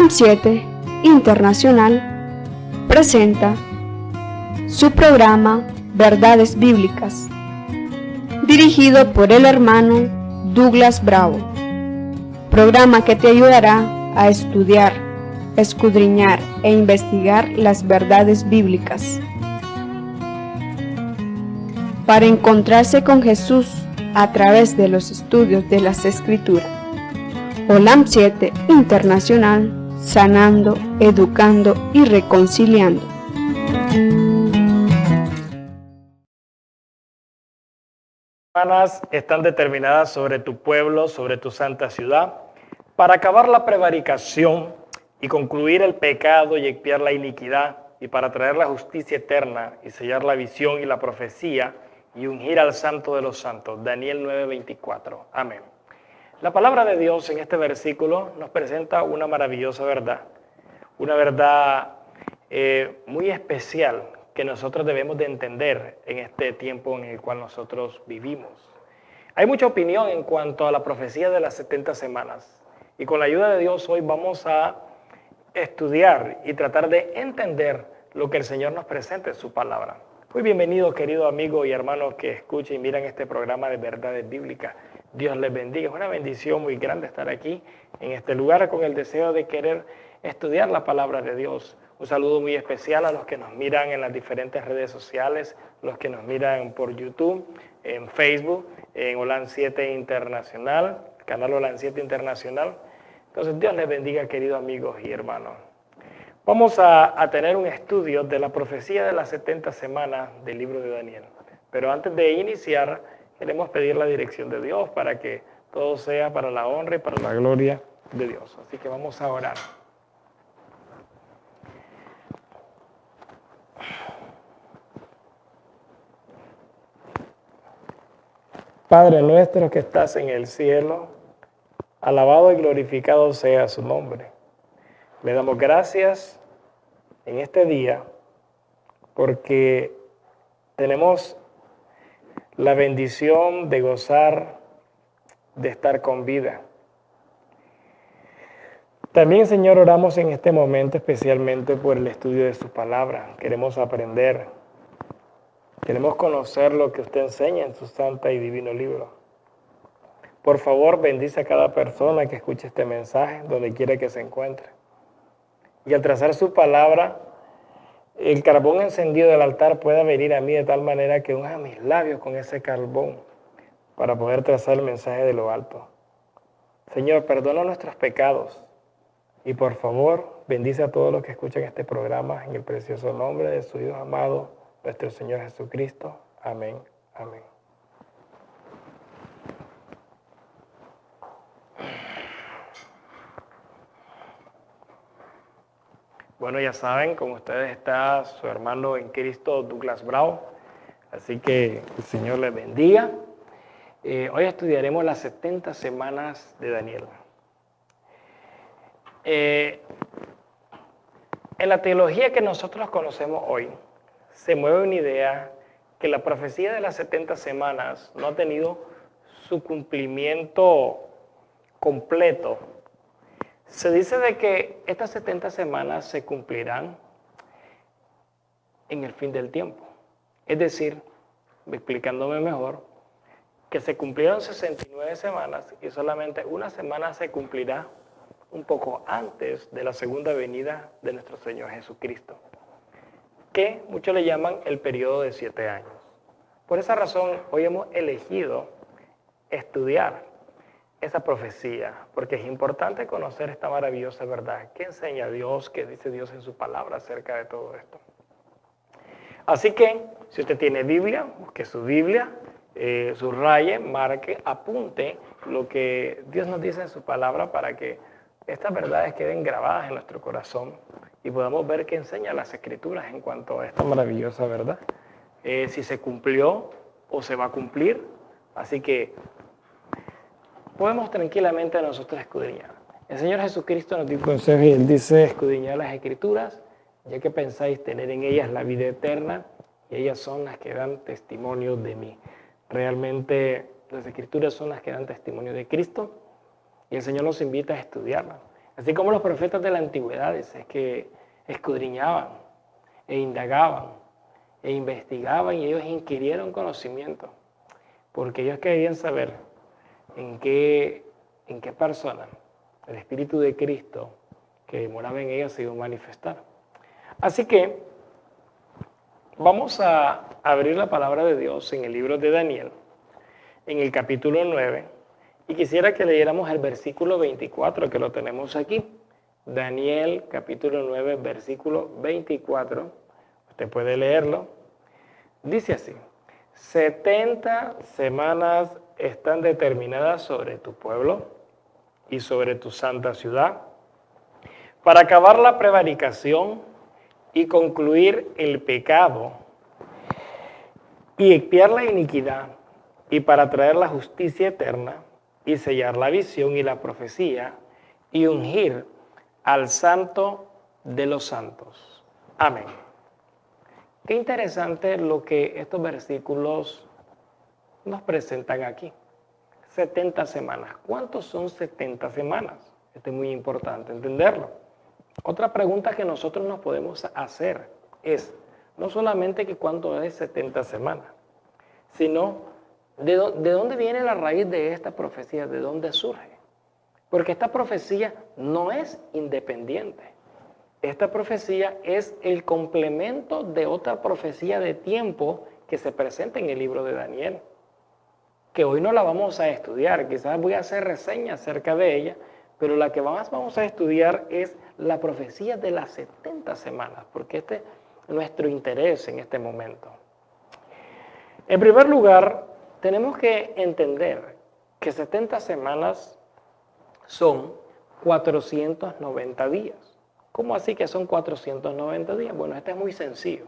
OLAM 7 Internacional presenta su programa Verdades Bíblicas, dirigido por el hermano Douglas Bravo, programa que te ayudará a estudiar, escudriñar e investigar las verdades bíblicas para encontrarse con Jesús a través de los estudios de las Escrituras. OLAM 7 Internacional, sanando, educando y reconciliando. Semanas están determinadas sobre tu pueblo, sobre tu santa ciudad, para acabar la prevaricación y concluir el pecado y expiar la iniquidad, y para traer la justicia eterna y sellar la visión y la profecía y ungir al santo de los santos. Daniel 9:24. Amén. La palabra de Dios en este versículo nos presenta una maravillosa verdad, una verdad muy especial que nosotros debemos de entender en este tiempo en el cual nosotros vivimos. Hay mucha opinión en cuanto a la profecía de las 70 semanas, y con la ayuda de Dios hoy vamos a estudiar y tratar de entender lo que el Señor nos presenta en su palabra. Muy bienvenido, querido amigo y hermano que escucha y miran este programa de Verdades Bíblicas. Dios les bendiga. Es una bendición muy grande estar aquí en este lugar con el deseo de querer estudiar la palabra de Dios. Un saludo muy especial a los que nos miran en las diferentes redes sociales, los que nos miran por YouTube, en Facebook, en OLAM 7 Internacional, canal OLAM 7 Internacional. Entonces, Dios les bendiga, queridos amigos y hermanos. Vamos a tener un estudio de la profecía de las 70 semanas del libro de Daniel. Pero antes de iniciar, queremos pedir la dirección de Dios para que todo sea para la honra y para la gloria de Dios. Así que vamos a orar. Padre nuestro que estás en el cielo, alabado y glorificado sea su nombre. Le damos gracias en este día porque tenemos la bendición de gozar, de estar con vida. También, Señor, oramos en este momento especialmente por el estudio de su palabra. Queremos aprender, queremos conocer lo que usted enseña en su santa y divino libro. Por favor, bendice a cada persona que escuche este mensaje, donde quiera que se encuentre. Y al trazar su palabra, el carbón encendido del altar pueda venir a mí de tal manera que unja mis labios con ese carbón para poder trazar el mensaje de lo alto. Señor, perdona nuestros pecados y por favor bendice a todos los que escuchan este programa en el precioso nombre de su Hijo amado, nuestro Señor Jesucristo. Amén. Amén. Bueno, ya saben, con ustedes está su hermano en Cristo, Douglas Bravo. Así que el Señor les bendiga. Hoy estudiaremos las 70 semanas de Daniel. En la teología que nosotros conocemos hoy, se mueve una idea que la profecía de las 70 semanas no ha tenido su cumplimiento completo. Se dice de que estas 70 semanas se cumplirán en el fin del tiempo. Es decir, explicándome mejor, que se cumplieron 69 semanas y solamente una semana se cumplirá un poco antes de la segunda venida de nuestro Señor Jesucristo, que muchos le llaman el periodo de 7 años. Por esa razón, hoy hemos elegido estudiar esa profecía, porque es importante conocer esta maravillosa verdad. ¿Qué enseña Dios? ¿Qué dice Dios en su palabra acerca de todo esto? Así que, si usted tiene Biblia, busque su Biblia, subraye, marque, apunte lo que Dios nos dice en su palabra para que estas verdades queden grabadas en nuestro corazón y podamos ver qué enseña las Escrituras en cuanto a esta maravillosa verdad. Si se cumplió o se va a cumplir. Así que podemos tranquilamente nosotros escudriñar. El Señor Jesucristo nos dio un consejo y Él dice: escudriñad las Escrituras, ya que pensáis tener en ellas la vida eterna, y ellas son las que dan testimonio de mí. Realmente las Escrituras son las que dan testimonio de Cristo, y el Señor nos invita a estudiarlas. Así como los profetas de la antigüedad, dice, que escudriñaban e indagaban e investigaban y ellos inquirieron conocimiento, porque ellos querían saber en qué persona el Espíritu de Cristo que moraba en ellos se iba a manifestar. Así que vamos a abrir la palabra de Dios en el libro de Daniel, en el capítulo 9, y quisiera que leyéramos el versículo 24, que lo tenemos aquí. Daniel, capítulo 9, versículo 24. Usted puede leerlo. Dice así: 70 semanas están determinadas sobre tu pueblo y sobre tu santa ciudad, para acabar la prevaricación y concluir el pecado y expiar la iniquidad, y para traer la justicia eterna y sellar la visión y la profecía y ungir al santo de los santos. Amén. Qué interesante lo que estos versículos nos presentan aquí. 70 semanas. ¿Cuántos son 70 semanas? Esto es muy importante entenderlo. Otra pregunta que nosotros nos podemos hacer es no solamente que cuánto es 70 semanas, sino de dónde viene la raíz de esta profecía, de dónde surge. Porque esta profecía no es independiente. Esta profecía es el complemento de otra profecía de tiempo que se presenta en el libro de Daniel, que hoy no la vamos a estudiar. Quizás voy a hacer reseña acerca de ella, pero la que más vamos a estudiar es la profecía de las 70 semanas, porque este es nuestro interés en este momento. En primer lugar, tenemos que entender que 70 semanas son 490 días. ¿Cómo así que son 490 días? Bueno, esto es muy sencillo.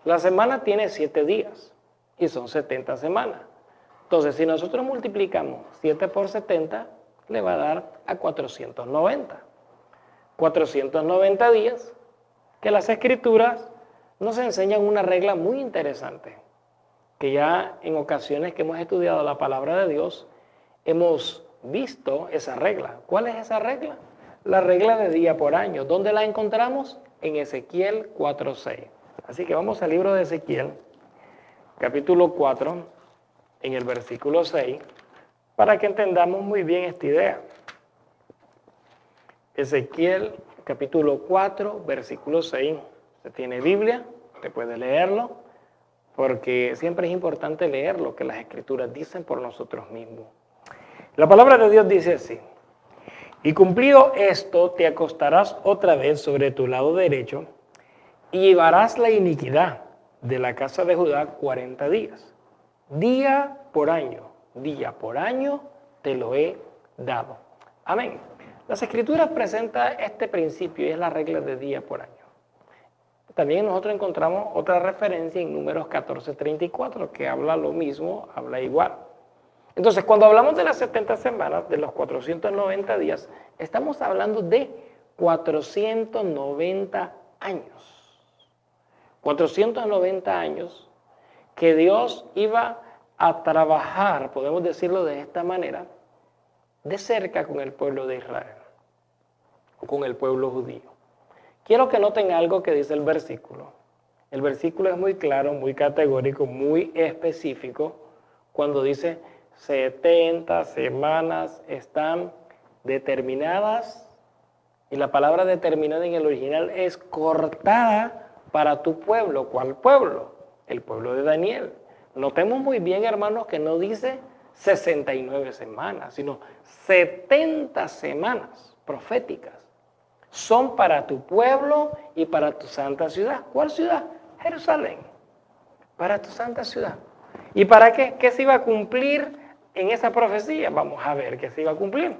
La semana tiene 7 días y son 70 semanas. Entonces, si nosotros multiplicamos 7 por 70, le va a dar a 490. 490 días que las Escrituras nos enseñan una regla muy interesante, que ya en ocasiones que hemos estudiado la palabra de Dios, hemos visto esa regla. ¿Cuál es esa regla? La regla de día por año. ¿Dónde la encontramos? En Ezequiel 4:6. Así que vamos al libro de Ezequiel, capítulo 4, en el versículo 6, para que entendamos muy bien esta idea. Ezequiel, capítulo 4, versículo 6. Usted tiene Biblia, usted puede leerlo, porque siempre es importante leer lo que las Escrituras dicen por nosotros mismos. La palabra de Dios dice así: y cumplido esto, te acostarás otra vez sobre tu lado derecho y llevarás la iniquidad de la casa de Judá 40 días. Día por año te lo he dado. Amén. Las Escrituras presentan este principio y es la regla de día por año. También nosotros encontramos otra referencia en Números 14:34 que habla lo mismo, habla igual. Entonces, cuando hablamos de las 70 semanas, de los 490 días, estamos hablando de 490 años. 490 años que Dios iba a trabajar, podemos decirlo de esta manera, de cerca con el pueblo de Israel, con el pueblo judío. Quiero que noten algo que dice el versículo. El versículo es muy claro, muy categórico, muy específico, cuando dice 70 semanas están determinadas, y la palabra determinada en el original es cortada para tu pueblo. ¿Cuál pueblo? El pueblo de Daniel. Notemos muy bien, hermanos, que no dice 69 semanas, sino 70 semanas proféticas. Son para tu pueblo y para tu santa ciudad. ¿Cuál ciudad? Jerusalén. Para tu santa ciudad. ¿Y para qué? ¿Qué se iba a cumplir en esa profecía? Vamos a ver qué se iba a cumplir.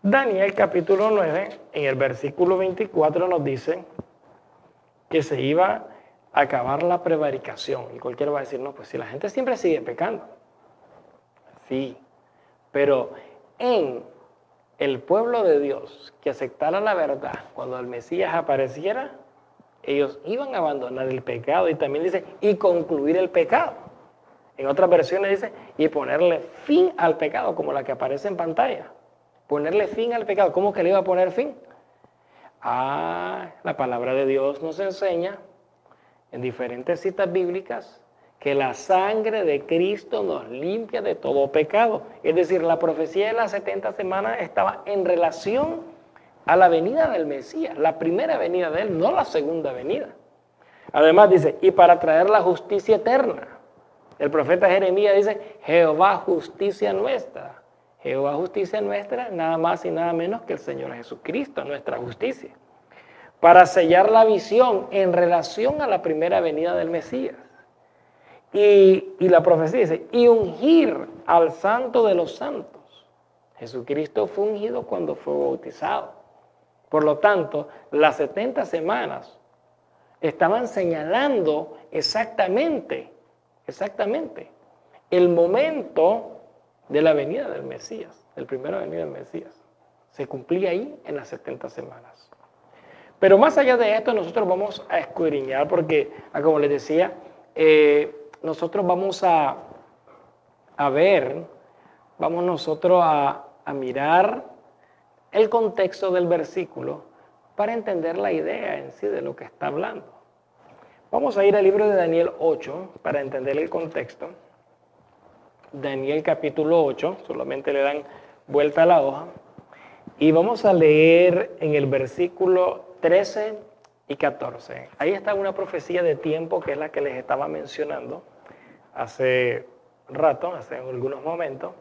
Daniel capítulo 9, en el versículo 24 nos dice que se iba a acabar la prevaricación. Y cualquiera va a decir, no, pues si la gente siempre sigue pecando. Sí, pero en el pueblo de Dios que aceptara la verdad, cuando el Mesías apareciera, ellos iban a abandonar el pecado. Y también dice, y concluir el pecado. En otras versiones dice, y ponerle fin al pecado, como la que aparece en pantalla. Ponerle fin al pecado. ¿Cómo que le iba a poner fin? La palabra de Dios nos enseña en diferentes citas bíblicas que la sangre de Cristo nos limpia de todo pecado. Es decir, la profecía de las 70 semanas estaba en relación a la venida del Mesías, la primera venida de Él, no la segunda venida. Además dice, y para traer la justicia eterna. El profeta Jeremías dice, Jehová justicia nuestra. Jehová justicia nuestra, nada más y nada menos que el Señor Jesucristo, nuestra justicia. Para sellar la visión en relación a la primera venida del Mesías. Y la profecía dice, y ungir al santo de los santos. Jesucristo fue ungido cuando fue bautizado. Por lo tanto, las 70 semanas estaban señalando exactamente el momento de la venida del Mesías, el primera venida del Mesías. Se cumplía ahí en las 70 semanas. Pero más allá de esto, nosotros vamos a escudriñar porque, como les decía, nosotros vamos a ver, vamos nosotros a mirar el contexto del versículo para entender la idea en sí de lo que está hablando. Vamos a ir al libro de Daniel 8 para entender el contexto. Daniel capítulo 8, solamente le dan vuelta a la hoja. Y vamos a leer en el versículo 13 y 14. Ahí está una profecía de tiempo que es la que les estaba mencionando hace rato, hace algunos momentos,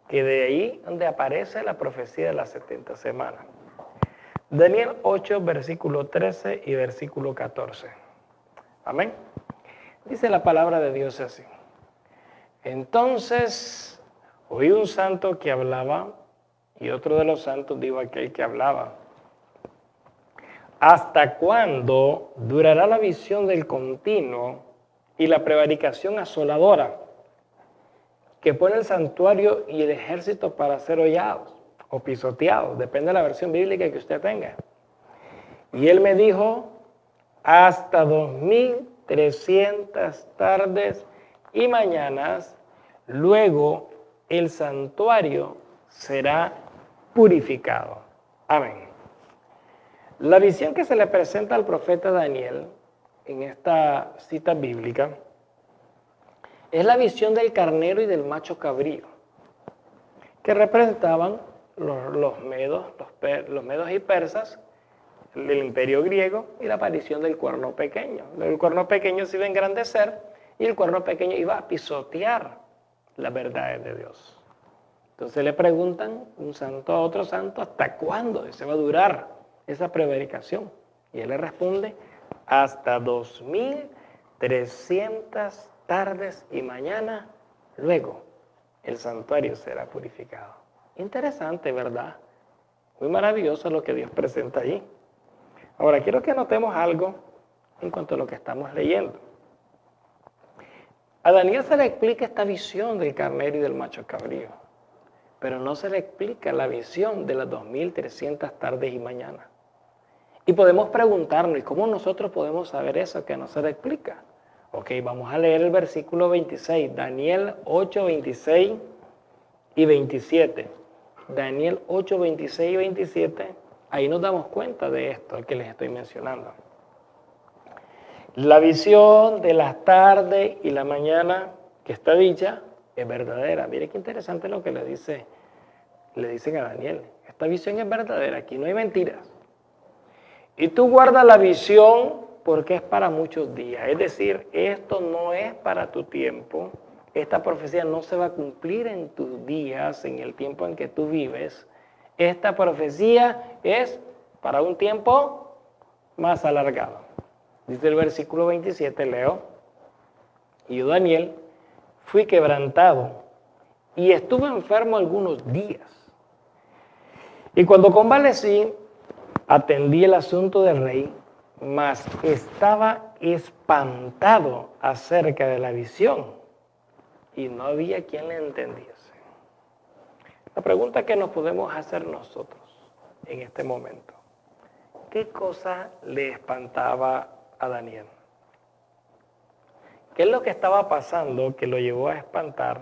que de ahí donde aparece la profecía de las 70 semanas. Daniel 8, versículo 13 y versículo 14. Amén. Dice la palabra de Dios así. Entonces oí un santo que hablaba y otro de los santos dijo aquel que hablaba. ¿Hasta cuándo durará la visión del continuo y la prevaricación asoladora que pone el santuario y el ejército para ser hollados o pisoteados? Depende de la versión bíblica que usted tenga. Y él me dijo, hasta 2300 tardes y mañanas, luego el santuario será purificado. Amén. La visión que se le presenta al profeta Daniel en esta cita bíblica es la visión del carnero y del macho cabrío, que representaban los medos y persas, el imperio griego y la aparición del cuerno pequeño. El cuerno pequeño se iba a engrandecer y el cuerno pequeño iba a pisotear las verdades de Dios. Entonces le preguntan un santo a otro santo, ¿hasta cuándo se va a durar esa prevaricación? Y él le responde, hasta 2300 tardes y mañana, luego el santuario será purificado. Interesante, ¿verdad? Muy maravilloso lo que Dios presenta allí. Ahora, quiero que notemos algo en cuanto a lo que estamos leyendo. A Daniel se le explica esta visión del carnero y del macho cabrío, pero no se le explica la visión de las 2300 tardes y mañanas. Y podemos preguntarnos, ¿y cómo nosotros podemos saber eso que no se le explica? Ok, vamos a leer el versículo 26, Daniel 8, 26 y 27. Daniel 8, 26 y 27, ahí nos damos cuenta de esto, el que les estoy mencionando. La visión de las tardes y la mañana que está dicha es verdadera. Mire qué interesante lo que le dicen a Daniel. Esta visión es verdadera, aquí no hay mentiras. Y tú guardas la visión porque es para muchos días. Es decir, esto no es para tu tiempo. Esta profecía no se va a cumplir en tus días, en el tiempo en que tú vives. Esta profecía es para un tiempo más alargado. Dice el versículo 27, leo. Y yo, Daniel, fui quebrantado y estuve enfermo algunos días. Y cuando convalecí, atendí el asunto del rey, mas estaba espantado acerca de la visión y no había quien le entendiese. La pregunta que nos podemos hacer nosotros en este momento, ¿qué cosa le espantaba a Daniel? ¿Qué es lo que estaba pasando que lo llevó a espantar?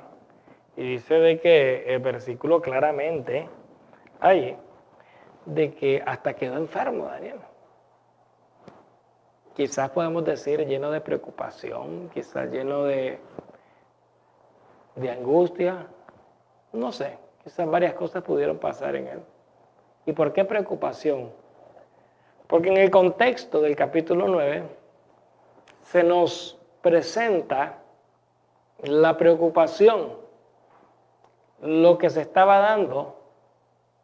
Y dice de que el versículo claramente ahí de que hasta quedó enfermo Daniel. Quizás podemos decir lleno de preocupación, quizás lleno de angustia, no sé, quizás varias cosas pudieron pasar en él. ¿Y por qué preocupación? Porque en el contexto del capítulo 9 se nos presenta la preocupación, lo que se estaba dando,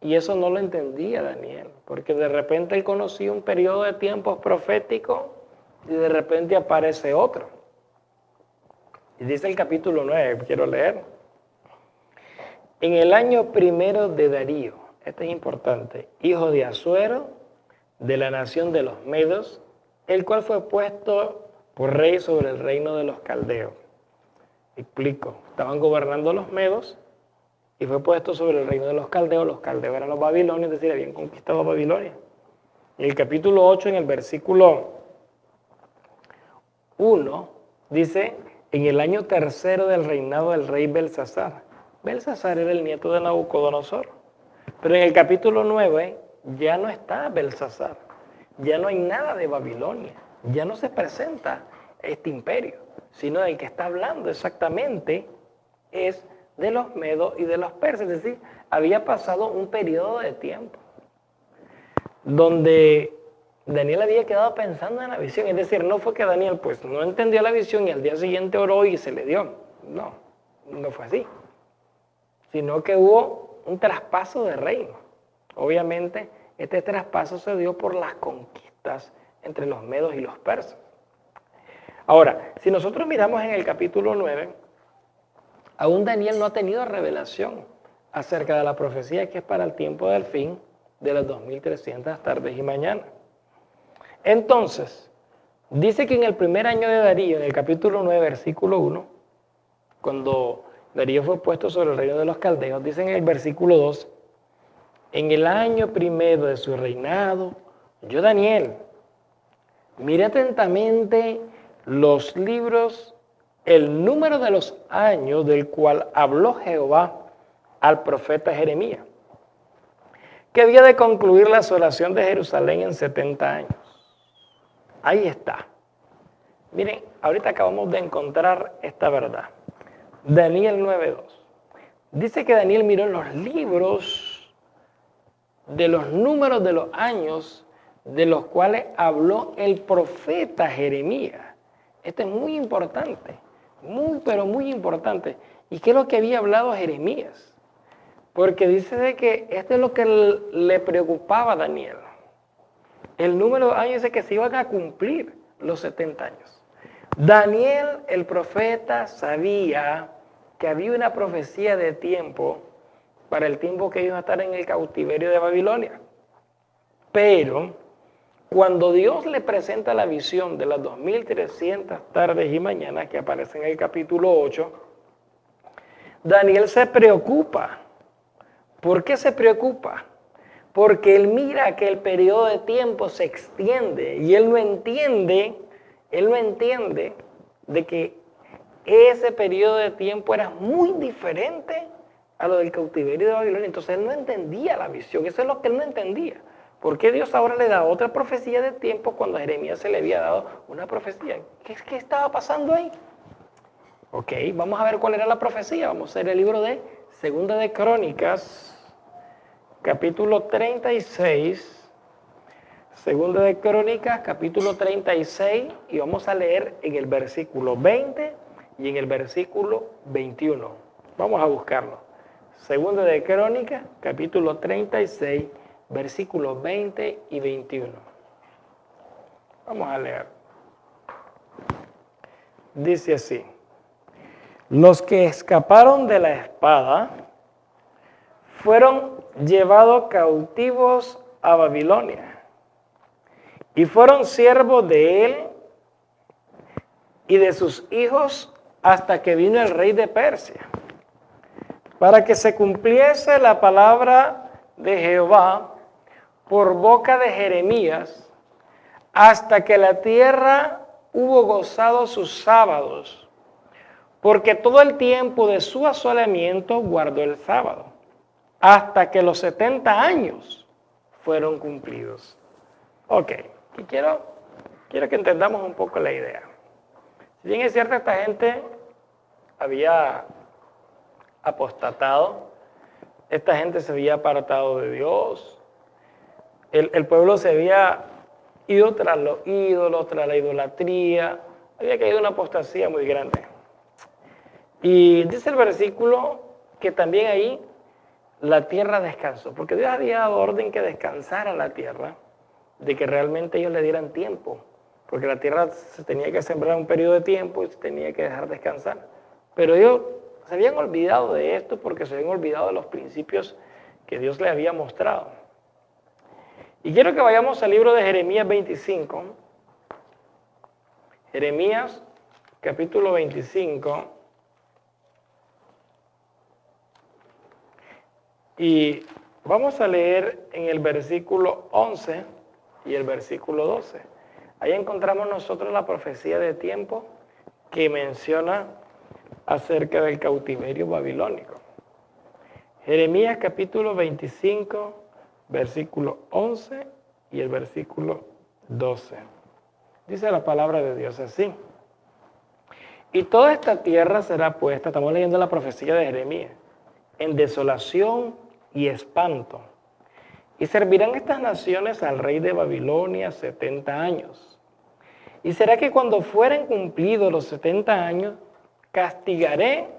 y eso no lo entendía Daniel, porque de repente él conocía un periodo de tiempos proféticos y de repente aparece otro. Y dice el capítulo 9, quiero leer. En el año primero de Darío, este es importante, hijo de Asuero, de la nación de los Medos, el cual fue puesto por rey sobre el reino de los caldeos. Explico, estaban gobernando los Medos y fue puesto sobre el reino de los caldeos. Los caldeos eran los babilonios, es decir, habían conquistado Babilonia. En el capítulo 8, en el versículo 1, dice, en el año tercero del reinado del rey Belsasar. Belsasar era el nieto de Nabucodonosor. Pero en el capítulo 9 ya no está Belsasar, ya no hay nada de Babilonia, ya no se presenta este imperio, sino el que está hablando exactamente es de los medos y de los persas. Es decir, había pasado un periodo de tiempo donde Daniel había quedado pensando en la visión. Es decir, no fue que Daniel pues no entendió la visión y al día siguiente oró y se le dio. No, no fue así. Sino que hubo un traspaso de reino. Obviamente, este traspaso se dio por las conquistas entre los medos y los persas. Ahora, si nosotros miramos en el capítulo 9, aún Daniel no ha tenido revelación acerca de la profecía que es para el tiempo del fin de las 2300 tardes y mañanas. Entonces, dice que en el primer año de Darío, en el capítulo 9, versículo 1, cuando Darío fue puesto sobre el reino de los caldeos, dice en el versículo 2, en el año primero de su reinado, yo Daniel, miré atentamente los libros, el número de los años del cual habló Jehová al profeta Jeremías, que había de concluir la asolación de Jerusalén en 70 años. Ahí está. Miren, ahorita acabamos de encontrar esta verdad. Daniel 9:2. Dice que Daniel miró los libros de los números de los años de los cuales habló el profeta Jeremías. Esto es muy importante, pero muy importante. ¿Y qué es lo que había hablado Jeremías? Porque dice de que esto es lo que le preocupaba a Daniel. El número de años es que se iban a cumplir los 70 años. Daniel, el profeta, sabía que había una profecía de tiempo para el tiempo que iban a estar en el cautiverio de Babilonia. Pero cuando Dios le presenta la visión de las 2300 tardes y mañanas que aparece en el capítulo 8, Daniel se preocupa. ¿Por qué se preocupa? Porque él mira que el periodo de tiempo se extiende y él no entiende de que ese periodo de tiempo era muy diferente a lo del cautiverio de Babilonia. Entonces él no entendía la visión, eso es lo que él no entendía. ¿Por qué Dios ahora le da otra profecía de tiempo cuando a Jeremías se le había dado una profecía? ¿Qué estaba pasando ahí? Ok, vamos a ver cuál era la profecía. Vamos a ver el libro de Segunda de Crónicas, capítulo 36. Segunda de Crónicas, capítulo 36, y vamos a leer en el versículo 20 y en el versículo 21. Vamos a buscarlo. Segunda de Crónicas, capítulo 36, versículos 20 y 21. Vamos a leer. Dice así: los que escaparon de la espada fueron llevados cautivos a Babilonia y fueron siervos de él y de sus hijos hasta que vino el rey de Persia, para que se cumpliese la palabra de Jehová por boca de Jeremías, hasta que la tierra hubo gozado sus sábados, porque todo el tiempo de su asolamiento guardó el sábado. hasta que los 70 años fueron cumplidos. Ok, y quiero que entendamos un poco la idea. Si bien es cierto, esta gente había apostatado, esta gente se había apartado de Dios, el pueblo se había ido tras los ídolos, tras la idolatría, había caído una apostasía muy grande. Y dice el versículo que también ahí la tierra descansó, porque Dios había dado orden que descansara la tierra, de que realmente ellos le dieran tiempo, porque la tierra se tenía que sembrar un periodo de tiempo y se tenía que dejar descansar. Pero ellos se habían olvidado de esto porque se habían olvidado de los principios que Dios les había mostrado. Y quiero que vayamos al libro de Jeremías 25. Jeremías, capítulo 25. Y vamos a leer en el versículo 11 y el versículo 12. Ahí encontramos nosotros la profecía de tiempo que menciona acerca del cautiverio babilónico. Jeremías capítulo 25, versículo 11 y el versículo 12. Dice la palabra de Dios así: y toda esta tierra será puesta, estamos leyendo la profecía de Jeremías, en desolación y espanto. Y servirán estas naciones al rey de Babilonia 70 años. Y será que cuando fueren cumplidos los 70 años, castigaré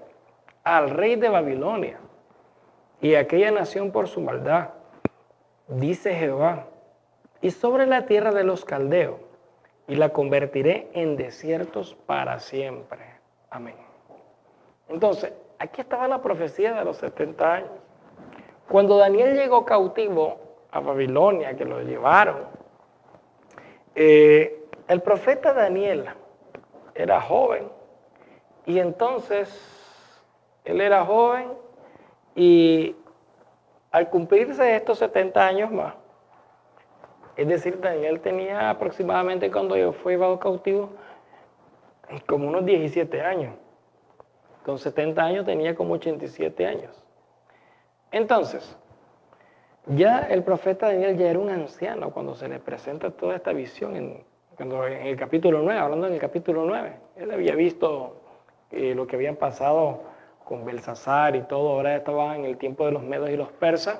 al rey de Babilonia y a aquella nación por su maldad, dice Jehová, y sobre la tierra de los caldeos, y la convertiré en desiertos para siempre. Amén. Entonces, aquí estaba la profecía de los 70 años. Cuando Daniel llegó cautivo a Babilonia, que lo llevaron, el profeta Daniel era joven, y entonces él era joven, y al cumplirse estos 70 años más, es decir, Daniel tenía aproximadamente, cuando yo fui llevado cautivo, como unos 17 años. Con 70 años tenía como 87 años. Entonces, ya el profeta Daniel ya era un anciano cuando se le presenta toda esta visión en el capítulo 9, hablando en el capítulo 9. Él había visto lo que habían pasado con Belsasar y todo, ahora estaba en el tiempo de los medos y los persas.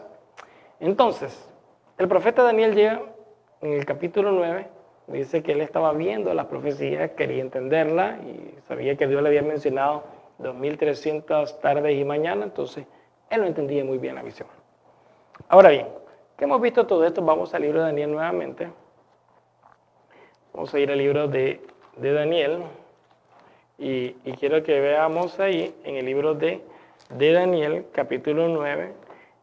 Entonces, el profeta Daniel llega en el capítulo 9, dice que él estaba viendo las profecías, quería entenderla y sabía que Dios le había mencionado 2300 tardes y mañanas, entonces él no entendía muy bien la visión. Ahora bien, que hemos visto todo esto, vamos al libro de Daniel nuevamente. Vamos a ir al libro de Daniel y quiero que veamos ahí en el libro de Daniel, capítulo 9,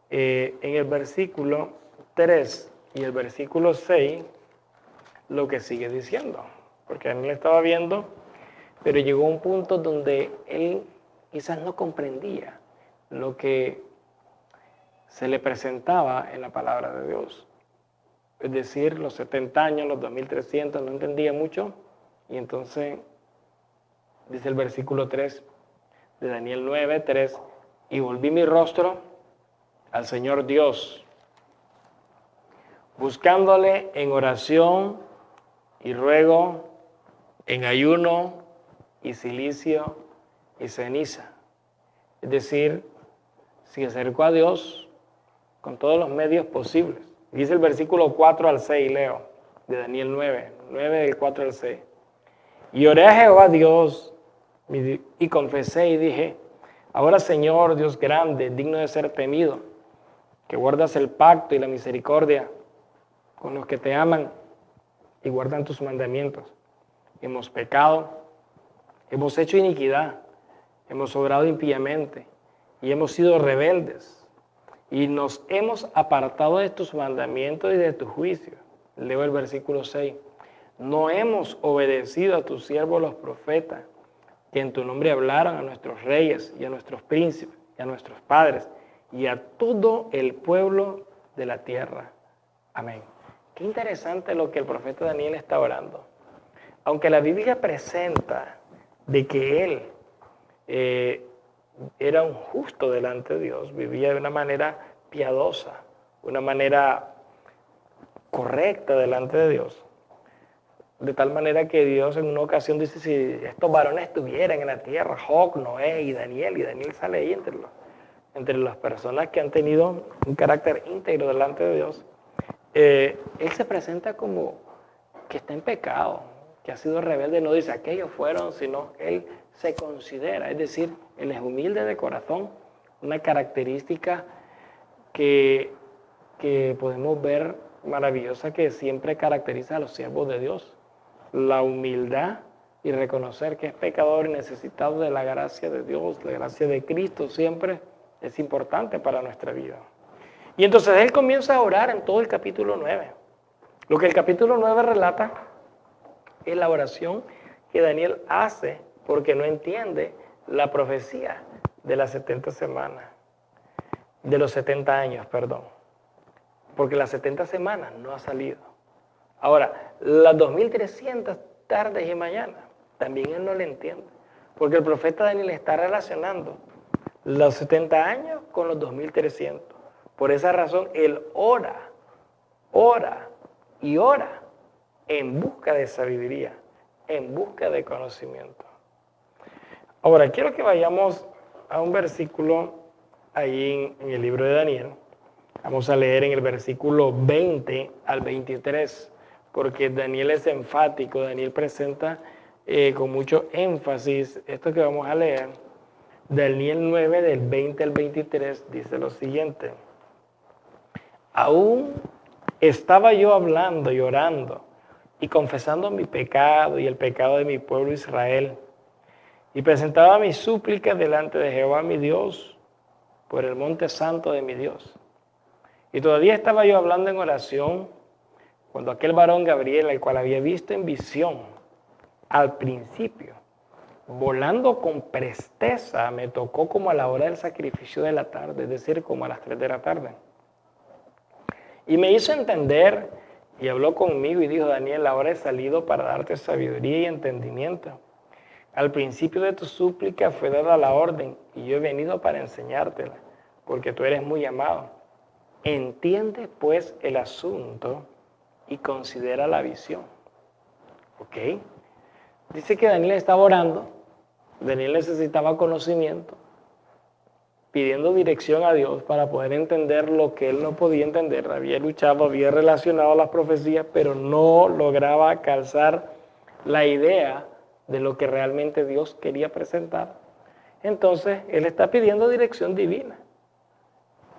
en el versículo 3 y el versículo 6, lo que sigue diciendo. Porque Daniel estaba viendo, pero llegó a un punto donde él quizás no comprendía lo que se le presentaba en la palabra de Dios. Es decir, los 70 años, los 2300, no entendía mucho. Y entonces, dice el versículo 3 de Daniel 9, 3, y volví mi rostro al Señor Dios, buscándole en oración y ruego, en ayuno y cilicio y ceniza. Es decir, se acercó a Dios con todos los medios posibles. Dice el versículo 4 al 6, leo, de Daniel 9 del 4 al 6. Y oré a Jehová Dios y confesé y dije: ahora, Señor, Dios grande, digno de ser temido, que guardas el pacto y la misericordia con los que te aman y guardan tus mandamientos. Hemos pecado, hemos hecho iniquidad, hemos obrado impíamente y hemos sido rebeldes y nos hemos apartado de tus mandamientos y de tu juicio. Leo el versículo 6. No hemos obedecido a tus siervos los profetas, que en tu nombre hablaron a nuestros reyes y a nuestros príncipes y a nuestros padres y a todo el pueblo de la tierra. Amén. Qué interesante lo que el profeta Daniel está orando. Aunque la Biblia presenta de que él era un justo delante de Dios, vivía de una manera piadosa, una manera correcta delante de Dios. De tal manera que Dios en una ocasión dice, si estos varones estuvieran en la tierra, Job, Noé y Daniel sale ahí entre las personas que han tenido un carácter íntegro delante de Dios, él se presenta como que está en pecado, que ha sido rebelde, no dice aquellos fueron, sino él se considera, es decir, él es humilde de corazón, una característica que podemos ver maravillosa que siempre caracteriza a los siervos de Dios, la humildad y reconocer que es pecador y necesitado de la gracia de Dios, la gracia de Cristo siempre es importante para nuestra vida. Y entonces él comienza a orar en todo el capítulo 9. Lo que el capítulo 9 relata es la oración que Daniel hace porque no entiende la profecía de las 70 semanas, de los 70 años, perdón. Porque las 70 semanas no ha salido. Ahora, las 2300 tardes y mañanas, también él no le entiende. Porque el profeta Daniel está relacionando los 70 años con los 2300. Por esa razón, él ora y ora en busca de sabiduría, en busca de conocimiento. Ahora, quiero que vayamos a un versículo ahí en el libro de Daniel. Vamos a leer en el versículo 20 al 23, porque Daniel es enfático, Daniel presenta con mucho énfasis esto que vamos a leer. Daniel 9, del 20 al 23, dice lo siguiente. Aún estaba yo hablando y orando y confesando mi pecado y el pecado de mi pueblo Israel, y presentaba mis súplicas delante de Jehová mi Dios por el monte santo de mi Dios. Y todavía estaba yo hablando en oración cuando aquel varón Gabriel, el cual había visto en visión al principio, volando con presteza, me tocó como a la hora del sacrificio de la tarde, es decir, como a las 3 de la tarde. Y me hizo entender y habló conmigo y dijo, Daniel, ahora he salido para darte sabiduría y entendimiento. Al principio de tu súplica fue dada la orden y yo he venido para enseñártela, porque tú eres muy amado. Entiende pues el asunto y considera la visión. ¿Ok? Dice que Daniel estaba orando, Daniel necesitaba conocimiento, pidiendo dirección a Dios para poder entender lo que él no podía entender. Había luchado, había relacionado las profecías, pero no lograba calzar la idea de lo que realmente Dios quería presentar. Entonces, él está pidiendo dirección divina.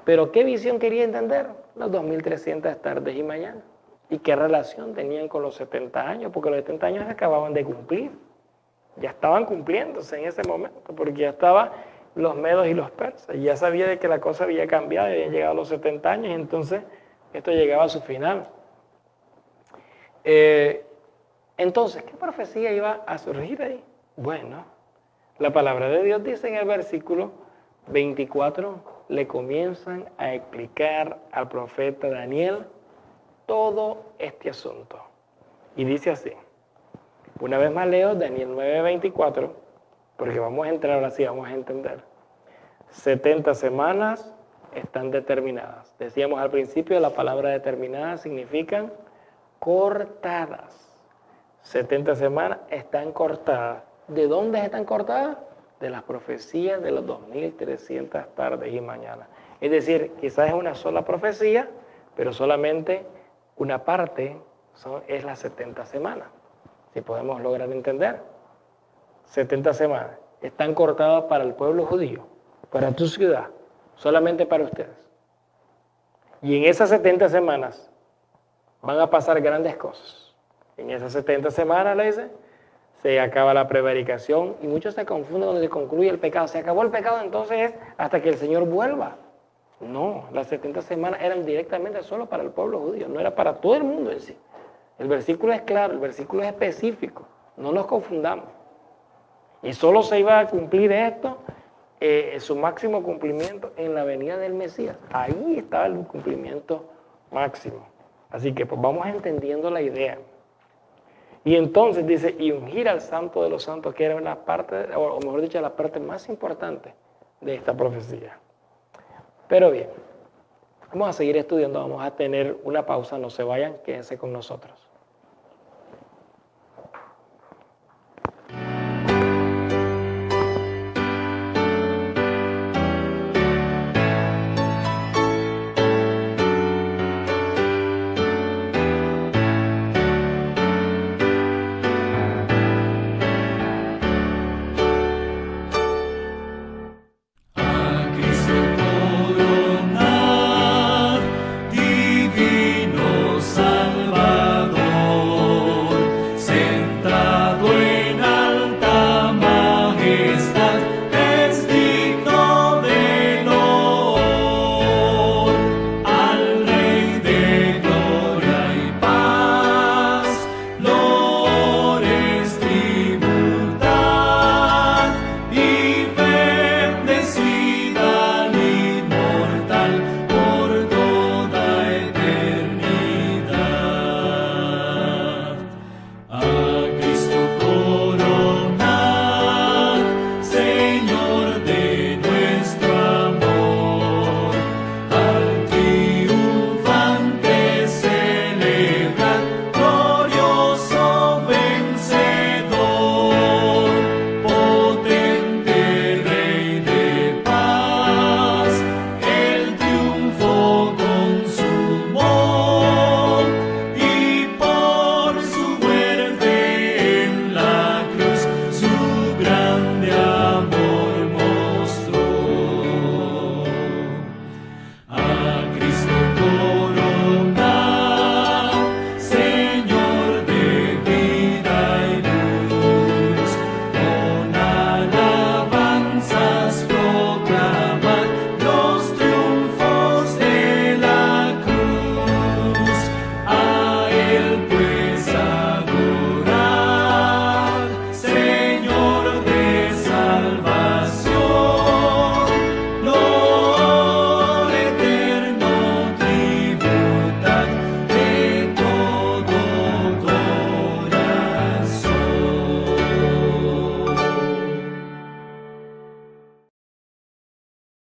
Pero ¿qué visión quería entender? Las 2300 tardes y mañanas. ¿Y qué relación tenían con los 70 años? Porque los 70 años se acababan de cumplir. Ya estaban cumpliéndose en ese momento, porque ya estaban los medos y los persas. Ya sabía de que la cosa había cambiado y habían llegado los 70 años, y entonces esto llegaba a su final. Entonces, ¿qué profecía iba a surgir ahí? Bueno, la palabra de Dios dice en el versículo 24, le comienzan a explicar al profeta Daniel todo este asunto. Y dice así, una vez más leo Daniel 9:24, porque vamos a entrar ahora sí, vamos a entender. 70 semanas están determinadas. Decíamos al principio, la palabra determinada significan cortadas. 70 semanas están cortadas. ¿De dónde están cortadas? De las profecías de los 2300 tardes y mañanas. Es decir, quizás es una sola profecía, pero solamente una parte es las 70 semanas. Si podemos lograr entender. 70 semanas están cortadas para el pueblo judío, para tu ciudad, solamente para ustedes. Y en esas 70 semanas van a pasar grandes cosas. En esas 70 semanas, le dice, se acaba la prevaricación y muchos se confunden cuando se concluye el pecado. Se acabó el pecado, entonces es hasta que el Señor vuelva. No, las 70 semanas eran directamente solo para el pueblo judío, no era para todo el mundo en sí. El versículo es claro, el versículo es específico, no nos confundamos. Y solo se iba a cumplir esto, su máximo cumplimiento en la venida del Mesías. Ahí estaba el cumplimiento máximo. Así que pues vamos entendiendo la idea. Y entonces dice, y ungir al Santo de los Santos, que era una parte, o mejor dicho, la parte más importante de esta profecía. Pero bien, Vamos a seguir estudiando, vamos a tener una pausa, no se vayan, quédense con nosotros.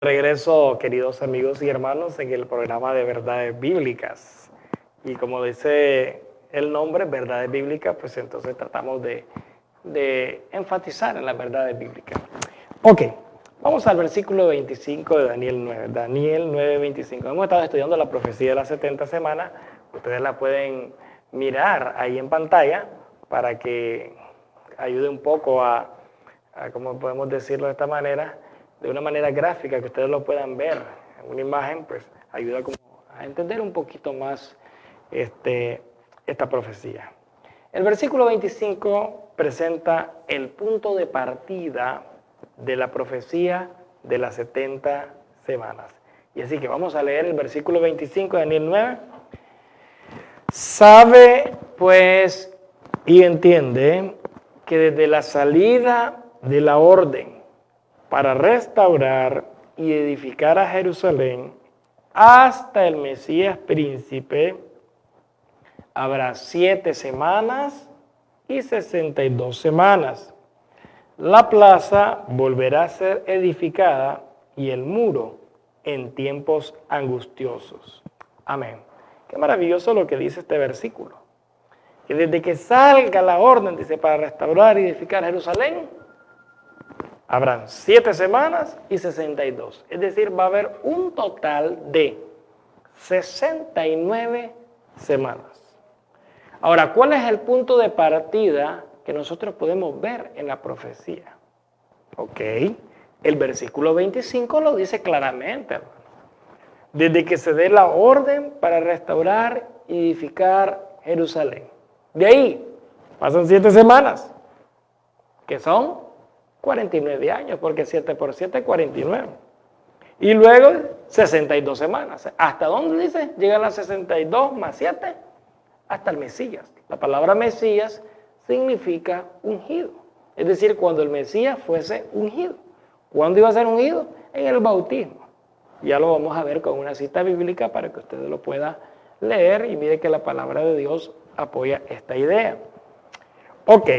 Regreso, queridos amigos y hermanos, en el programa de Verdades Bíblicas. Y como dice el nombre, Verdades Bíblicas, pues entonces tratamos de enfatizar en las verdades bíblicas. Ok, vamos al versículo 25 de Daniel 9. Daniel 9, 25. Hemos estado estudiando la profecía de las 70 semanas. Ustedes la pueden mirar ahí en pantalla para que ayude un poco a ¿cómo podemos decirlo de esta manera? De una manera gráfica, que ustedes lo puedan ver en una imagen, pues ayuda como a entender un poquito más esta profecía. El versículo 25 presenta el punto de partida de la profecía de las 70 semanas. Y así que vamos a leer el versículo 25 de Daniel 9. Sabe, pues, y entiende que desde la salida de la orden para restaurar y edificar a Jerusalén hasta el Mesías príncipe, habrá 7 semanas y 62 semanas. La plaza volverá a ser edificada y el muro en tiempos angustiosos. Amén. Qué maravilloso lo que dice este versículo. Que desde que salga la orden, dice, para restaurar y edificar Jerusalén, habrán 7 semanas y 62. Es decir, va a haber un total de 69 semanas. Ahora, ¿cuál es el punto de partida que nosotros podemos ver en la profecía? Ok, el versículo 25 lo dice claramente, hermano. Desde que se dé la orden para restaurar y edificar Jerusalén. De ahí pasan 7 semanas, que son 49 años, porque 7 por 7 49. Y luego 62 semanas. ¿Hasta dónde dice? Llegan las 62 más 7. Hasta el Mesías. La palabra Mesías significa ungido. Es decir, cuando el Mesías fuese ungido. ¿Cuándo iba a ser ungido? En el bautismo. Ya lo vamos a ver con una cita bíblica para que ustedes lo puedan leer y mire que la palabra de Dios apoya esta idea. Ok.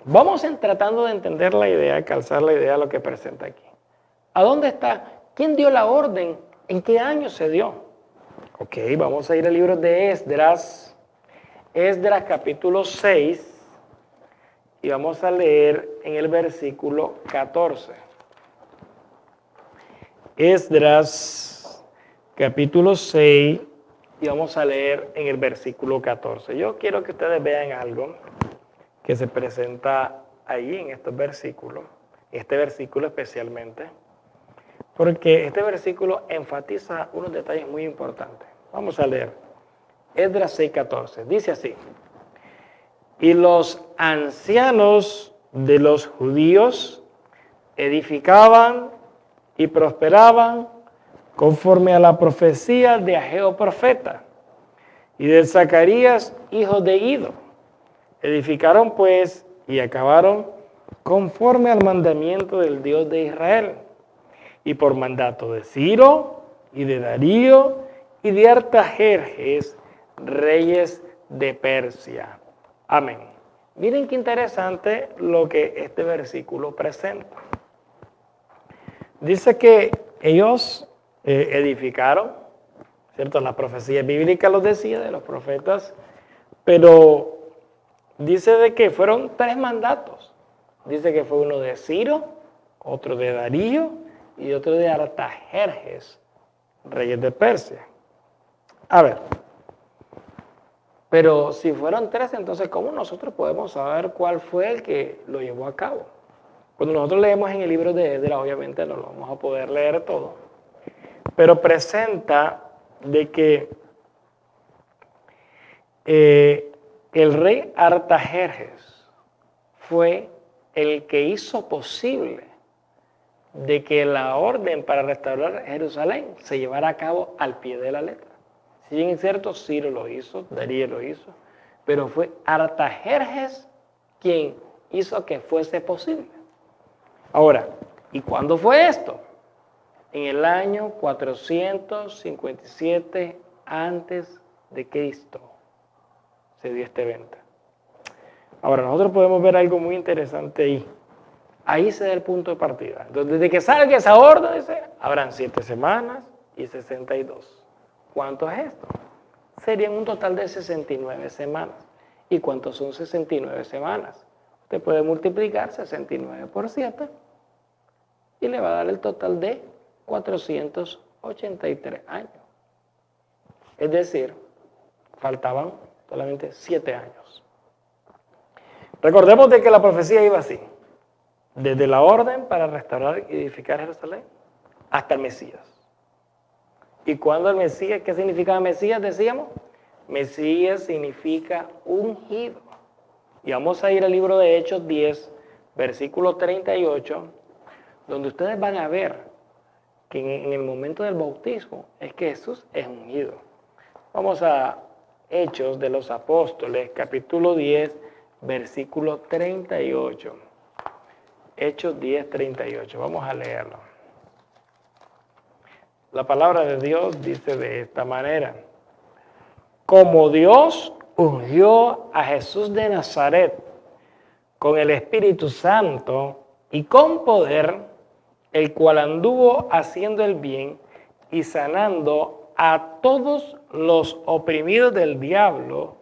Vamos tratando de entender la idea, calzar la idea de lo que presenta aquí. ¿A dónde está? ¿Quién dio la orden ¿En qué año se dio? Ok, vamos a ir al libro de Esdras. Esdras capítulo 6 y vamos a leer en el versículo 14. Esdras capítulo 6 y vamos a leer en el versículo 14. Yo quiero que ustedes vean algo que se presenta ahí en estos versículos, este versículo especialmente, porque este versículo enfatiza unos detalles muy importantes. Vamos a leer. Esdras 6:14. Dice así: y los ancianos de los judíos edificaban y prosperaban conforme a la profecía de Ageo profeta y de Zacarías, hijo de Ido. Edificaron pues y acabaron conforme al mandamiento del Dios de Israel, y por mandato de Ciro y de Darío y de Artajerjes, reyes de Persia. Amén. Miren qué interesante lo que este versículo presenta. Dice que ellos edificaron, ¿cierto? La profecía bíblica lo decía de los profetas, pero dice de que fueron 3 mandatos. Dice que fue uno de Ciro, otro de Darío y otro de Artajerjes, reyes de Persia. A ver, pero si fueron 3, entonces ¿cómo nosotros podemos saber cuál fue el que lo llevó a cabo? Cuando nosotros leemos en el libro de Esdras, obviamente no lo vamos a poder leer todo, pero presenta de que el rey Artajerjes fue el que hizo posible de que la orden para restaurar Jerusalén se llevara a cabo al pie de la letra. Si bien es cierto, Ciro lo hizo, Darío lo hizo, pero fue Artajerjes quien hizo que fuese posible. Ahora, ¿y cuándo fue esto? En el año 457 antes de Cristo se dio este evento. Ahora, nosotros podemos ver algo muy interesante ahí. Ahí se da el punto de partida. Entonces, desde que salga esa orden, dice, habrán 7 semanas y 62. ¿Cuánto es esto? Serían un total de 69 semanas. ¿Y cuántos son 69 semanas? Usted puede multiplicar 69 por 7 y le va a dar el total de 483 años. Es decir, faltaban solamente 7 años. Recordemos de que la profecía iba así. Desde la orden para restaurar y edificar Jerusalén hasta el Mesías. ¿Y cuándo el Mesías? ¿Qué significa Mesías? Decíamos, Mesías significa ungido. Y vamos a ir al libro de Hechos 10, versículo 38, donde ustedes van a ver que en el momento del bautismo es que Jesús es ungido. Vamos a Hechos de los Apóstoles, capítulo 10, versículo 38. Hechos 10, 38. Vamos a leerlo. La palabra de Dios dice de esta manera: como Dios ungió a Jesús de Nazaret con el Espíritu Santo y con poder, el cual anduvo haciendo el bien y sanando a todos los oprimidos del diablo,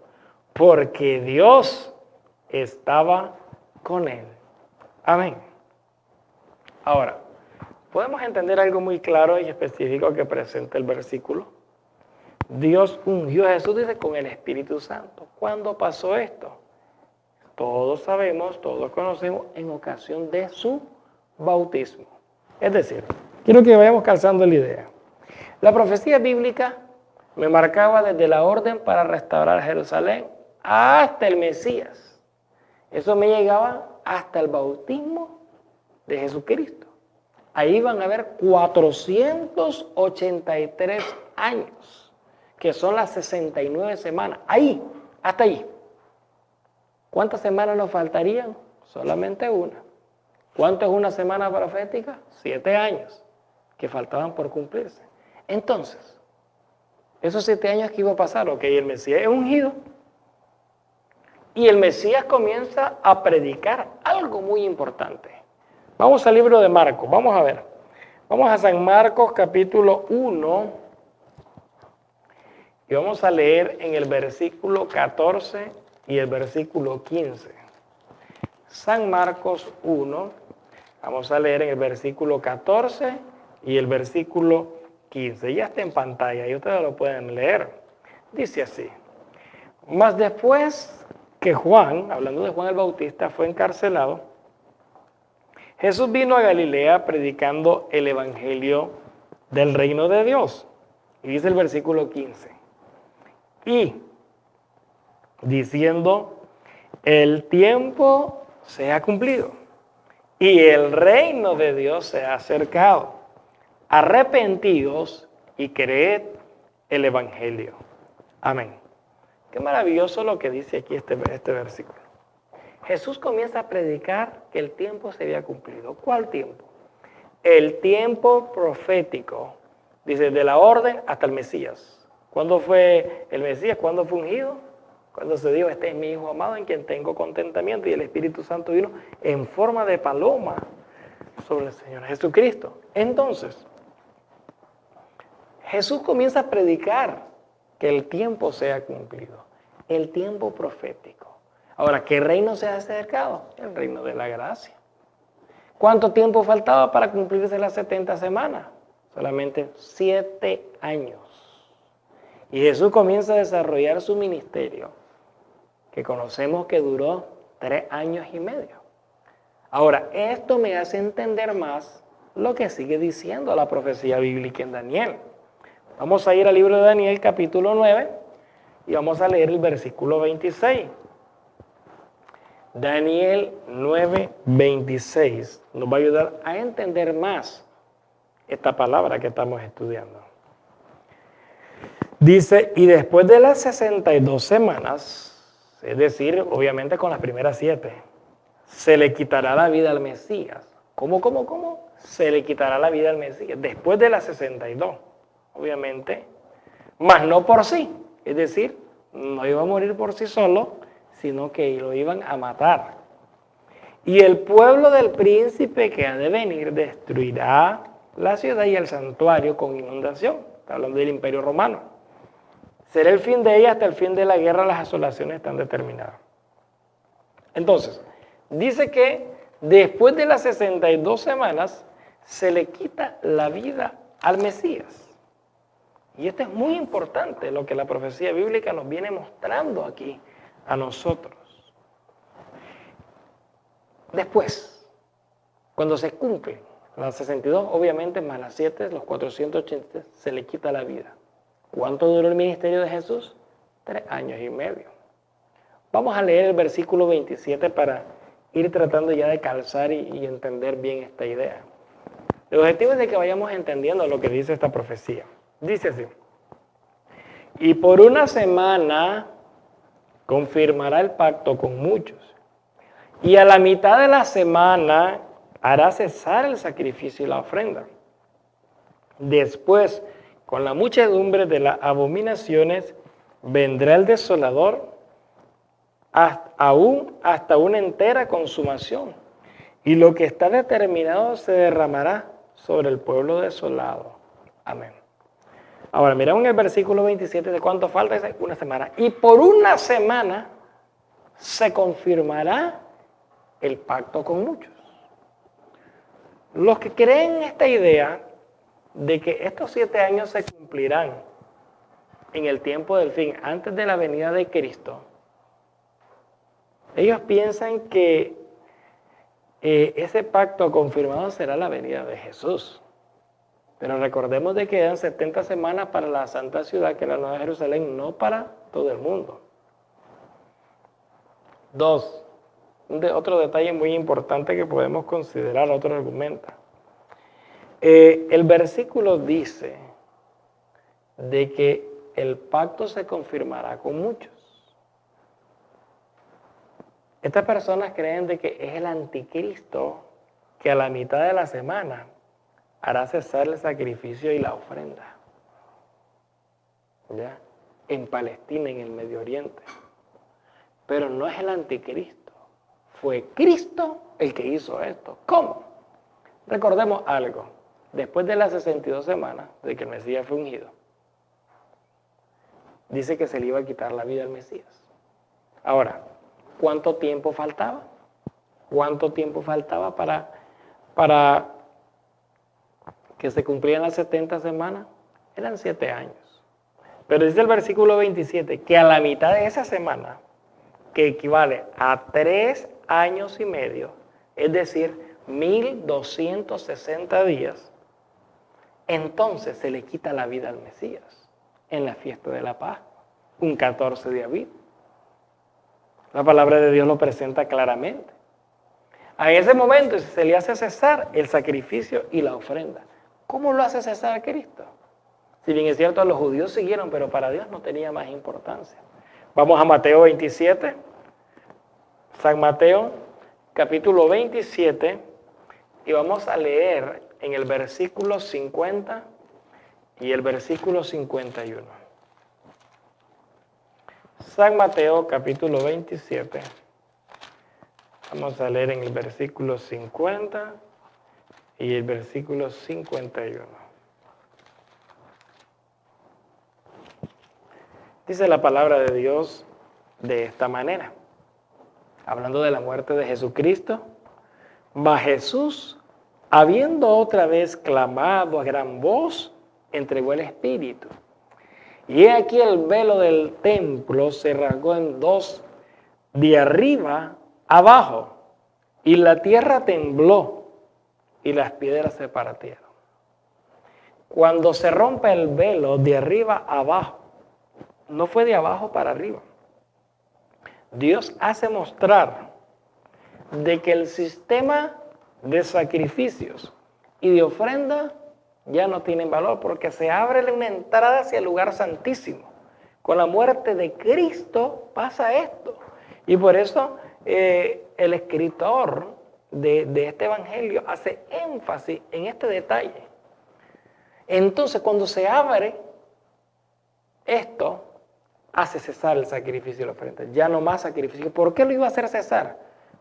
porque Dios estaba con él. Amén. Ahora, podemos entender algo muy claro y específico que presenta el versículo. Dios ungió a Jesús, dice, con el Espíritu Santo. ¿Cuándo pasó esto? Todos sabemos, todos conocemos, en ocasión de su bautismo. Es decir, quiero que vayamos calzando la idea. La profecía bíblica me marcaba desde la orden para restaurar Jerusalén hasta el Mesías. Eso me llegaba hasta el bautismo de Jesucristo. Ahí van a haber 483 años, que son las 69 semanas. Ahí, hasta ahí. ¿Cuántas semanas nos faltarían? Solamente una. ¿Cuánto es una semana profética? 7 años, que faltaban por cumplirse. Entonces, esos 7 años que iba a pasar, ok, el Mesías es ungido. Y el Mesías comienza a predicar algo muy importante. Vamos al libro de Marcos, vamos a ver. Vamos a San Marcos capítulo 1 y vamos a leer en el versículo 14 y el versículo 15. San Marcos 1, vamos a leer en el versículo 14 y el versículo 15. Ya está en pantalla y ustedes lo pueden leer. Dice así: mas después que Juan, hablando de Juan el Bautista, fue encarcelado, Jesús vino a Galilea predicando el evangelio del reino de Dios. Y dice el versículo 15. Y diciendo, el tiempo se ha cumplido y el reino de Dios se ha acercado. Arrepentíos y creed el evangelio. Amén. Qué maravilloso lo que dice aquí este versículo. Jesús comienza a predicar que el tiempo se había cumplido. ¿Cuál tiempo? El tiempo profético. Dice, de la orden hasta el Mesías. ¿Cuándo fue el Mesías? ¿Cuándo fue ungido? Cuando se dijo, este es mi Hijo amado en quien tengo contentamiento, y el Espíritu Santo vino en forma de paloma sobre el Señor Jesucristo. Entonces, Jesús comienza a predicar que el tiempo se ha cumplido. El tiempo profético. Ahora, ¿qué reino se ha acercado? El reino de la gracia. ¿Cuánto tiempo faltaba para cumplirse las 70 semanas? Solamente 7 años. Y Jesús comienza a desarrollar su ministerio, que conocemos que duró 3 años y medio. Ahora, esto me hace entender más lo que sigue diciendo la profecía bíblica en Daniel. Vamos a ir al libro de Daniel, capítulo 9, y vamos a leer el versículo 26. Daniel 9, 26 nos va a ayudar a entender más esta palabra que estamos estudiando. Dice, y después de las 62 semanas, es decir, obviamente con las primeras 7, se le quitará la vida al Mesías. ¿Cómo? Se le quitará la vida al Mesías. Después de las 62, obviamente, mas no por sí. Es decir, no iba a morir por sí solo, sino que lo iban a matar. Y el pueblo del príncipe que ha de venir destruirá la ciudad y el santuario con inundación. Está hablando del Imperio Romano. Será el fin de ella hasta el fin de la guerra, las asolaciones están determinadas. Entonces, dice que después de las 62 semanas se le quita la vida al Mesías. Y esto es muy importante, lo que la profecía bíblica nos viene mostrando aquí a nosotros. Después, cuando se cumplen las 62, obviamente más las 7, los 480, se le quita la vida. ¿Cuánto duró el ministerio de Jesús? 3 años y medio. Vamos a leer el versículo 27 para ir tratando ya de calzar y entender bien esta idea. El objetivo es de que vayamos entendiendo lo que dice esta profecía. Dice así: y por una semana confirmará el pacto con muchos, y a la mitad de la semana hará cesar el sacrificio y la ofrenda. Después, con la muchedumbre de las abominaciones, vendrá el desolador hasta una entera consumación, y lo que está determinado se derramará sobre el pueblo desolado. Amén. Ahora, miramos en el versículo 27 de cuánto falta, es una semana. Y por una semana se confirmará el pacto con muchos. Los que creen esta idea de que estos 7 años se cumplirán en el tiempo del fin, antes de la venida de Cristo, ellos piensan que ese pacto confirmado será la venida de Jesús. Pero recordemos de que quedan 70 semanas para la Santa Ciudad, que es la Nueva Jerusalén, no para todo el mundo. 2. Otro detalle muy importante que podemos considerar, otro argumento. El versículo dice de que el pacto se confirmará con muchos. Estas personas creen de que es el anticristo que a la mitad de la semana hará cesar el sacrificio y la ofrenda. ¿Ya? En Palestina, en el Medio Oriente. Pero no es el anticristo. Fue Cristo el que hizo esto. ¿Cómo? Recordemos algo. después de las 62 semanas de que el Mesías fue ungido, dice que se le iba a quitar la vida al Mesías. Ahora, ¿cuánto tiempo faltaba? ¿Cuánto tiempo faltaba para que se cumplieran las 70 semanas? Eran 7 años. Pero dice el versículo 27 que a la mitad de esa semana, que equivale a 3 años y medio, es decir, 1260 días, entonces se le quita la vida al Mesías en la fiesta de la Pascua, un 14 de abril. La palabra de Dios lo presenta claramente. A ese momento se le hace cesar el sacrificio y la ofrenda. ¿Cómo lo hace cesar Cristo? Si bien es cierto, los judíos siguieron, pero para Dios no tenía más importancia. Vamos a Mateo 27. San Mateo, capítulo 27, y vamos a leer en el versículo 50 y el versículo 51. San Mateo, capítulo 27. Vamos a leer en el versículo 50 y el versículo 51. Dice la palabra de Dios de esta manera, hablando de la muerte de Jesucristo. Mas Jesús, habiendo otra vez clamado a gran voz, entregó el Espíritu. Y he aquí el velo del templo se rasgó en dos, de arriba abajo, y la tierra tembló, y las piedras se partieron. Cuando se rompe el velo de arriba abajo, no fue de abajo para arriba. Dios hace mostrar de que el sistema de sacrificios y de ofrenda ya no tienen valor, porque se abre una entrada hacia el lugar santísimo. Con la muerte de Cristo pasa esto. Y por eso el escritor de este evangelio hace énfasis en este detalle. Entonces, cuando se abre esto, hace cesar el sacrificio y la ofrenda. Ya no más sacrificio. ¿Por qué lo iba a hacer cesar?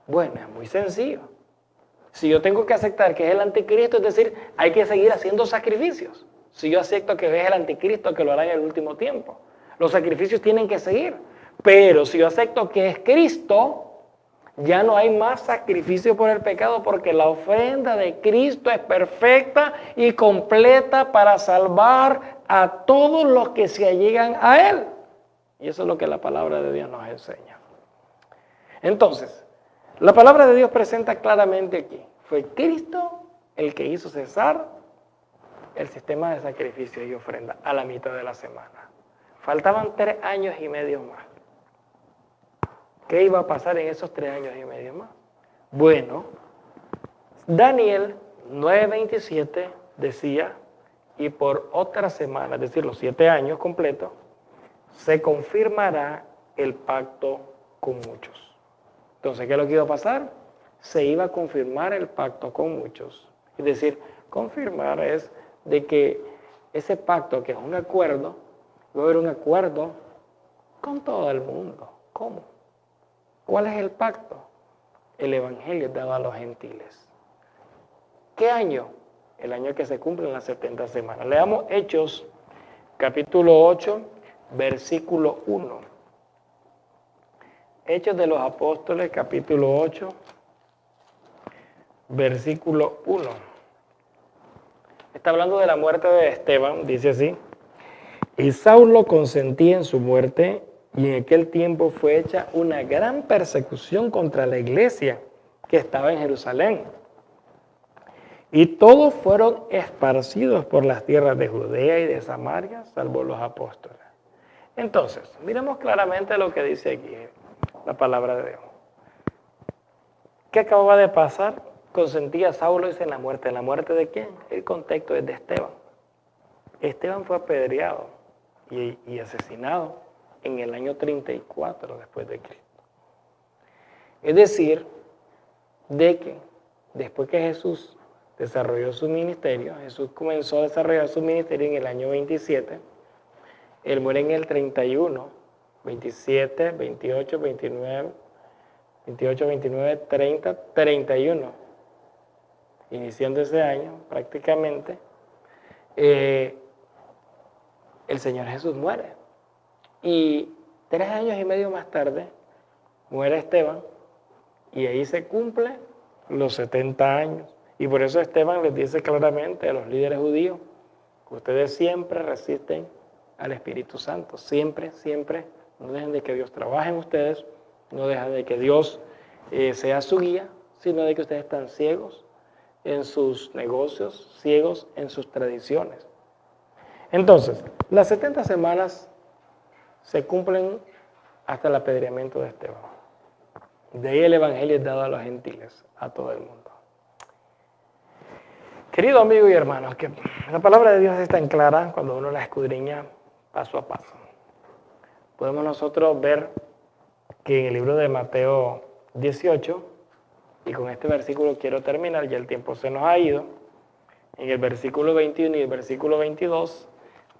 Bueno, es muy sencillo. Si yo tengo que aceptar que es el anticristo, es decir, hay que seguir haciendo sacrificios. Si yo acepto que es el anticristo, que lo hará en el último tiempo, los sacrificios tienen que seguir. Pero si yo acepto que es Cristo, ya no hay más sacrificio por el pecado, porque la ofrenda de Cristo es perfecta y completa para salvar a todos los que se allegan a Él. Y eso es lo que la palabra de Dios nos enseña. Entonces, la palabra de Dios presenta claramente aquí, fue Cristo el que hizo cesar el sistema de sacrificio y ofrenda a la mitad de la semana. Faltaban 3 años y medio más. ¿Qué iba a pasar en esos 3 años y medio más? Bueno, Daniel 9:27 decía, y por otra semana, es decir, los 7 años completos, se confirmará el pacto con muchos. Entonces, ¿qué es lo que iba a pasar? Se iba a confirmar el pacto con muchos. Es decir, confirmar es de que ese pacto, que es un acuerdo, va a haber un acuerdo con todo el mundo. ¿Cómo? ¿Cuál es el pacto? El evangelio dado a los gentiles. ¿Qué año? El año que se cumplen las 70 semanas. Leamos Hechos, capítulo 8, versículo 1. Hechos de los Apóstoles, capítulo 8, versículo 1. Está hablando de la muerte de Esteban, dice así. Y Saulo consentía en su muerte, y en aquel tiempo fue hecha una gran persecución contra la iglesia que estaba en Jerusalén. Y todos fueron esparcidos por las tierras de Judea y de Samaria, salvo los apóstoles. Entonces, miremos claramente lo que dice aquí la palabra de Dios. ¿Qué acababa de pasar? Consentía Saulo en la muerte. ¿En la muerte de quién? El contexto es de Esteban. Esteban fue apedreado y asesinado en el año 34 después de Cristo. Es decir, de que después que Jesús desarrolló su ministerio, Jesús comenzó a desarrollar su ministerio en el año 27, él muere en el 31, 27, 28, 29, 28, 29, 30, 31. iniciando ese año prácticamente, el Señor Jesús muere. Y 3 años y medio más tarde muere Esteban y ahí se cumplen los 70 años. Y por eso Esteban les dice claramente a los líderes judíos que ustedes siempre resisten al Espíritu Santo. Siempre, siempre. No dejen de que Dios trabaje en ustedes, no dejen de que Dios sea su guía, sino de que ustedes están ciegos en sus negocios, ciegos en sus tradiciones. Entonces, las 70 semanas se cumplen hasta el apedreamiento de Esteban. De ahí el Evangelio es dado a los gentiles, a todo el mundo. Querido amigo y hermano, que la palabra de Dios es tan clara cuando uno la escudriña paso a paso. Podemos nosotros ver que en el libro de Mateo 18, y con este versículo quiero terminar, ya el tiempo se nos ha ido, en el versículo 21 y el versículo 22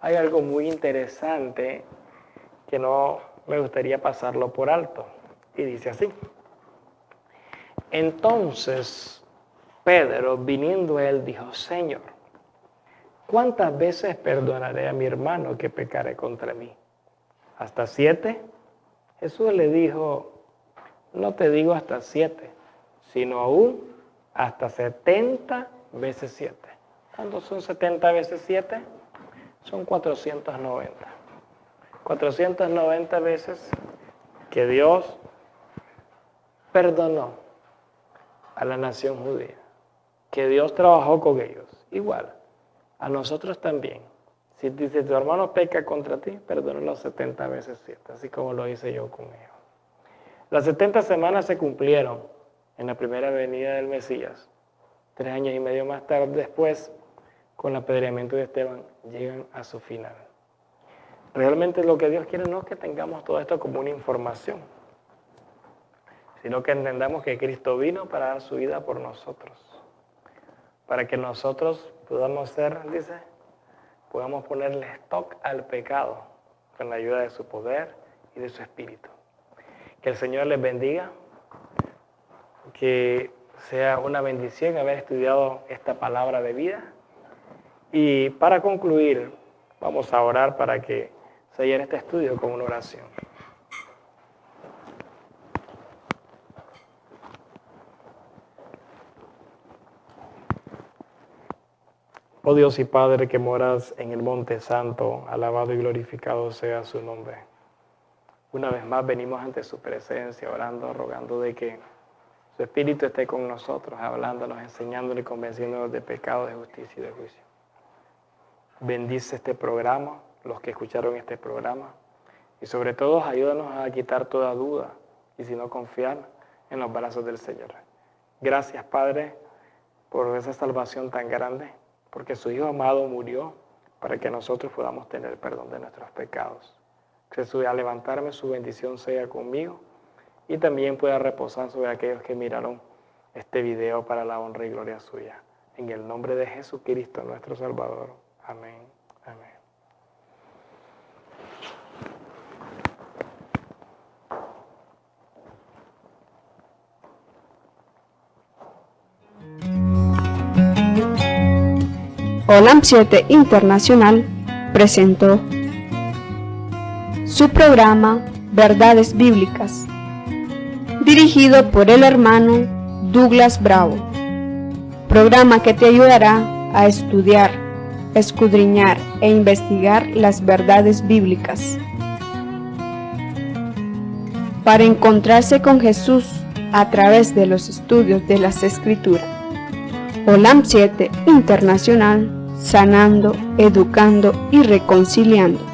hay algo muy interesante que no me gustaría pasarlo por alto. Y dice así: entonces Pedro, viniendo a él, dijo: Señor, ¿cuántas veces perdonaré a mi hermano que pecare contra mí? ¿Hasta 7? Jesús le dijo: no te digo hasta 7, sino aún hasta 70 veces 7. ¿Cuánto son 70 veces 7? Son 490. 490 veces que Dios perdonó a la nación judía, que Dios trabajó con ellos. Igual, a nosotros también. Si dice tu hermano peca contra ti, perdónalo 70 veces 7, así como lo hice yo con ellos. Las 70 semanas se cumplieron en la primera venida del Mesías. 3 años y medio más tarde, después, con el apedreamiento de Esteban, llegan a su final. Realmente lo que Dios quiere no es que tengamos todo esto como una información, sino que entendamos que Cristo vino para dar su vida por nosotros, para que nosotros podamos ser, dice, podamos ponerle stop al pecado con la ayuda de su poder y de su Espíritu. Que el Señor les bendiga, que sea una bendición haber estudiado esta palabra de vida. Y para concluir, vamos a orar para que sellar este estudio con una oración. Oh Dios y Padre que moras en el Monte Santo, alabado y glorificado sea su nombre. Una vez más venimos ante su presencia, orando, rogando de que su Espíritu esté con nosotros, hablándonos, enseñándonos y convenciéndonos de pecado, de justicia y de juicio. Bendice este programa, los que escucharon este programa, y sobre todo ayúdanos a quitar toda duda y si no confiar en los brazos del Señor. Gracias, Padre, por esa salvación tan grande, porque su Hijo amado murió para que nosotros podamos tener perdón de nuestros pecados. Jesús, al levantarme, su bendición sea conmigo y también pueda reposar sobre aquellos que miraron este video para la honra y gloria suya. En el nombre de Jesucristo, nuestro Salvador. Amén. Amén. Olam 7 Internacional presentó su programa Verdades Bíblicas, dirigido por el hermano Douglas Bravo, programa que te ayudará a estudiar, escudriñar e investigar las verdades bíblicas para encontrarse con Jesús a través de los estudios de las Escrituras. Olam 7 Internacional, sanando, educando y reconciliando.